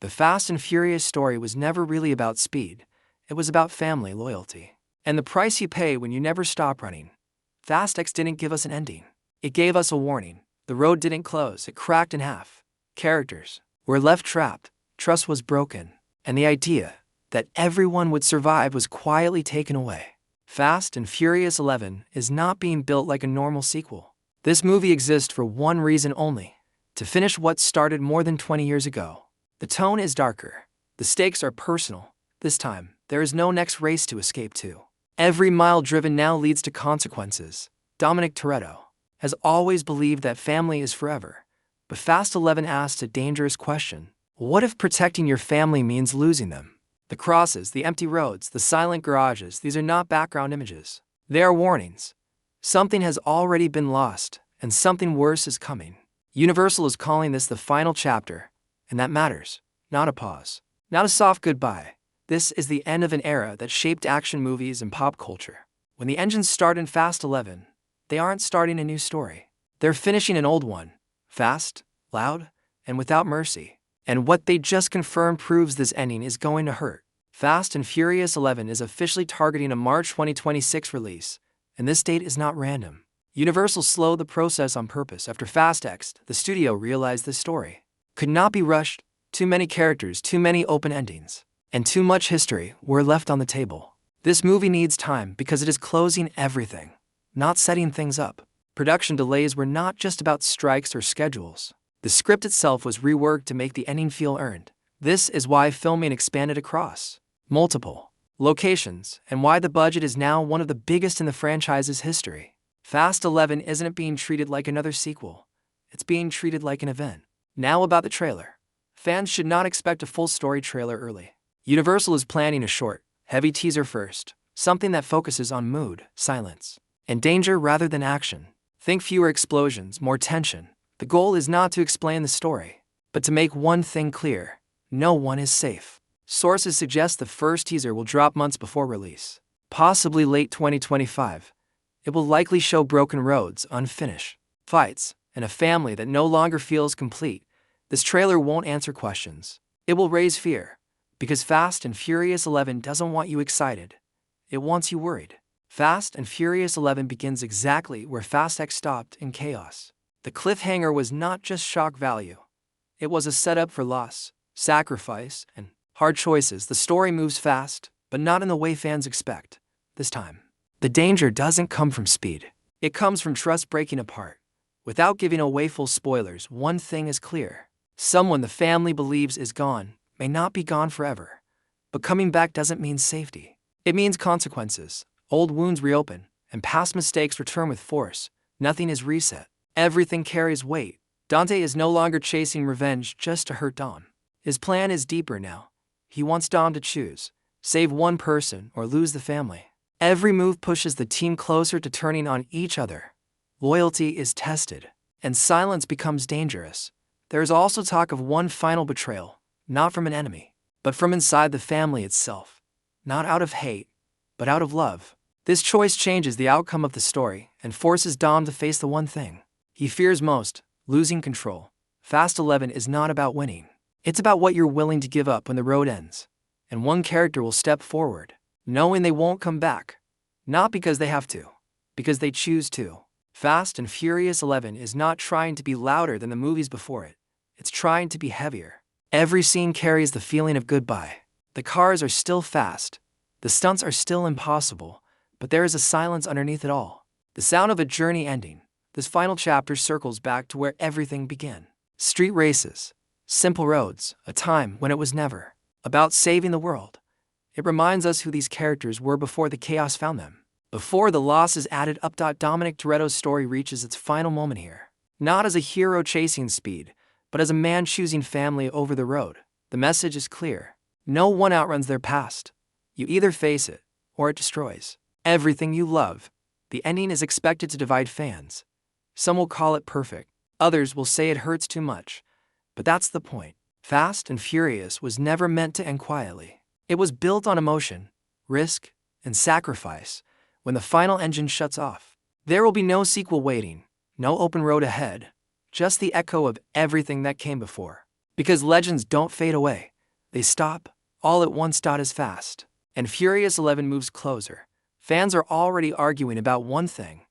The Fast and Furious story was never really about speed. It was about family loyalty. And the price you pay when you never stop running. Fast X didn't give us an ending. It gave us a warning. The road didn't close, it cracked in half. Characters were left trapped, trust was broken, and the idea that everyone would survive was quietly taken away. Fast and Furious 11 is not being built like a normal sequel. This movie exists for one reason only: to finish what started more than 20 years ago. The tone is darker. The stakes are personal. This time, there is no next race to escape to. Every mile driven now leads to consequences. Dominic Toretto has always believed that family is forever. But Fast 11 asks a dangerous question. What if protecting your family means losing them? The crosses, the empty roads, the silent garages, these are not background images. They are warnings. Something has already been lost, and something worse is coming. Universal is calling this the final chapter, and that matters. Not a pause. Not a soft goodbye. This is the end of an era that shaped action movies and pop culture. When the engines start in Fast 11, they aren't starting a new story. They're finishing an old one. Fast, loud, and without mercy. And what they just confirmed proves this ending is going to hurt. Fast and Furious 11 is officially targeting a March 2026 release, and this date is not random. Universal slowed the process on purpose. After Fast X, the studio realized this story could not be rushed. Too many characters, too many open endings, and too much history were left on the table. This movie needs time because it is closing everything, not setting things up. Production delays were not just about strikes or schedules. The script itself was reworked to make the ending feel earned. This is why filming expanded across multiple locations, and why the budget is now one of the biggest in the franchise's history. Fast 11 isn't being treated like another sequel. It's being treated like an event. Now about the trailer. Fans should not expect a full story trailer early. Universal is planning a short, heavy teaser first, something that focuses on mood, silence, and danger rather than action. Think fewer explosions, more tension. The goal is not to explain the story, but to make one thing clear: no one is safe. Sources suggest the first teaser will drop months before release, possibly late 2025. It will likely show broken roads, unfinished fights, and a family that no longer feels complete. This trailer won't answer questions. It will raise fear, because Fast and Furious 11 doesn't want you excited. It wants you worried. Fast and Furious 11 begins exactly where Fast X stopped, in chaos. The cliffhanger was not just shock value. It was a setup for loss, sacrifice, and hard choices. The story moves fast, but not in the way fans expect. This time, the danger doesn't come from speed. It comes from trust breaking apart. Without giving away full spoilers, one thing is clear. Someone the family believes is gone may not be gone forever. But coming back doesn't mean safety. It means consequences. Old wounds reopen, and past mistakes return with force. Nothing is reset. Everything carries weight. Dante is no longer chasing revenge just to hurt Dom. His plan is deeper now. He wants Dom to choose: save one person or lose the family. Every move pushes the team closer to turning on each other. Loyalty is tested, and silence becomes dangerous. There is also talk of one final betrayal, not from an enemy, but from inside the family itself. Not out of hate, but out of love. This choice changes the outcome of the story and forces Dom to face the one thing he fears most: losing control. Fast 11 is not about winning. It's about what you're willing to give up when the road ends. And one character will step forward, knowing they won't come back. Not because they have to, because they choose to. Fast and Furious 11 is not trying to be louder than the movies before it. It's trying to be heavier. Every scene carries the feeling of goodbye. The cars are still fast. The stunts are still impossible. But there is a silence underneath it all. The sound of a journey ending. This final chapter circles back to where everything began. Street races. Simple roads. A time when it was never about saving the world. It reminds us who these characters were before the chaos found them. Before the losses added up. Dominic Toretto's story reaches its final moment here. Not as a hero chasing speed, but as a man choosing family over the road. The message is clear. No one outruns their past. You either face it, or it destroys everything you love. The ending is expected to divide fans. Some will call it perfect. Others will say it hurts too much. But that's the point. Fast and Furious was never meant to end quietly. It was built on emotion, risk, and sacrifice. When the final engine shuts off, there will be no sequel waiting, no open road ahead, just the echo of everything that came before. Because legends don't fade away, They stop, all at once. As Fast and Furious 11 moves closer, fans are already arguing about one thing: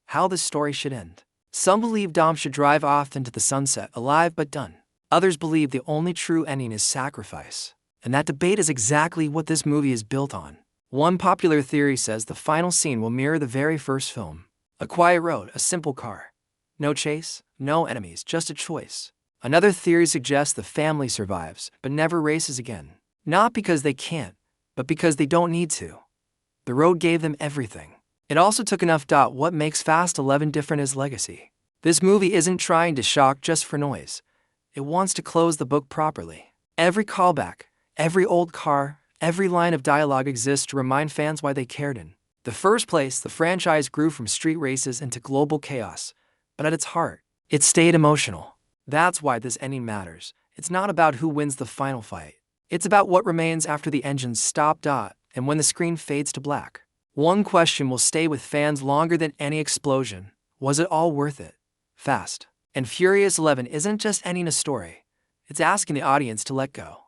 how this story should end. Some believe Dom should drive off into the sunset alive but done. Others believe the only true ending is sacrifice. And that debate is exactly what this movie is built on. One popular theory says the final scene will mirror the very first film. A quiet road, a simple car. No chase, no enemies, just a choice. Another theory suggests the family survives, but never races again. Not because they can't, but because they don't need to. The road gave them everything. It also took enough. What makes Fast 11 different is legacy. This movie isn't trying to shock just for noise. It wants to close the book properly. Every callback, every old car, every line of dialogue exists to remind fans why they cared. In the first place, the franchise grew from street races into global chaos. But at its heart, it stayed emotional. That's why this ending matters. It's not about who wins the final fight. It's about what remains after the engines stop. And when the screen fades to black. One question will stay with fans longer than any explosion. Was it all worth it? Fast and Furious 11 isn't just ending a story. It's asking the audience to let go.